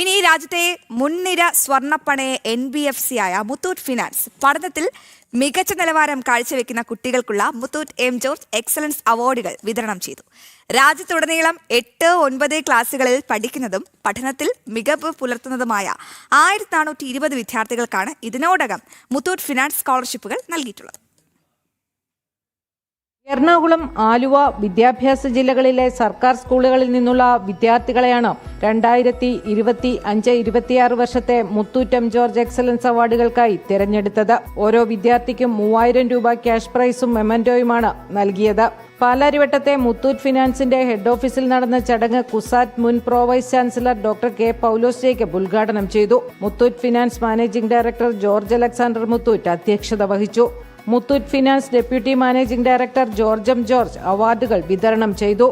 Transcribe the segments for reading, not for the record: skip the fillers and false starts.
ഇനി രാജ്യത്തെ മുൻനിര സ്വർണ്ണപ്പണയ NBFC ആയ മുത്തൂറ്റ് ഫിനാൻസ് പഠനത്തിൽ മികച്ച നിലവാരം കാഴ്ചവെക്കുന്ന കുട്ടികൾക്കുള്ള മുത്തൂറ്റ് എം ജോർജ് എക്സലൻസ് അവാർഡുകൾ വിതരണം ചെയ്തു. രാജ്യത്തുടനീളം 8-9 ക്ലാസുകളിൽ പഠിക്കുന്നതും പഠനത്തിൽ മികവ് പുലർത്തുന്നതുമായ 1420 വിദ്യാർത്ഥികൾക്കാണ് ഇതിനോടകം മുത്തൂറ്റ് ഫിനാൻസ് സ്കോളർഷിപ്പുകൾ നൽകിയിട്ടുള്ളത്. എറണാകുളം, ആലുവ വിദ്യാഭ്യാസ ജില്ലകളിലെ സർക്കാർ സ്കൂളുകളിൽ നിന്നുള്ള വിദ്യാർത്ഥികളെയാണ് 2025-26 വർഷത്തെ മുത്തൂറ്റ് എം ജോർജ് എക്സലൻസ് അവാർഡുകൾക്കായി തിരഞ്ഞെടുത്തത്. ഓരോ വിദ്യാർത്ഥിക്കും 3000 രൂപ ക്യാഷ് പ്രൈസും മെമന്റോയുമാണ് നൽകിയത്. പാലാരിവട്ടത്തെ മുത്തൂറ്റ് ഫിനാൻസിന്റെ ഹെഡ് ഓഫീസിൽ നടന്ന ചടങ്ങ് കുസാറ്റ് മുൻ pro vice chancellor doctor K Paulose Jacob ഉദ്ഘാടനം ചെയ്തു. മുത്തൂറ്റ് ഫിനാൻസ് മാനേജിംഗ് ഡയറക്ടർ ജോർജ് അലക്സാണ്ടർ മുത്തൂറ്റ് അധ്യക്ഷത വഹിച്ചു. Muthoot Finance deputy managing director George M George അവാർഡുകൾ വിതരണം ചെയ്തു.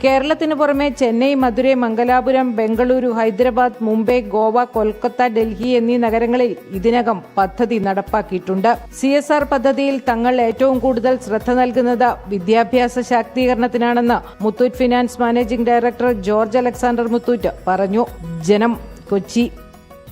കേരളത്തിനു പുറമെ ചെന്നൈ, മധുരൈ, മംഗലാപുരം, ബംഗളൂരു, ഹൈദരാബാദ്, മുംബൈ, ഗോവ, കൊൽക്കത്ത, ഡൽഹി എന്നീ നഗരങ്ങളിൽ ഇതിനകം പദ്ധതി നടപ്പാക്കിയിട്ടുണ്ട്. CSR പദ്ധതിയിൽ തങ്ങൾ ഏറ്റവും കൂടുതൽ ശ്രദ്ധ നൽകുന്നത് വിദ്യാഭ്യാസ ശാക്തീകരണത്തിനാണെന്ന് മുത്തൂറ്റ് ഫിനാൻസ് മാനേജിംഗ് ഡയറക്ടർ ജോർജ് അലക്സാണ്ടർ മുത്തൂറ്റ് പറഞ്ഞു. ജനം, കൊച്ചി.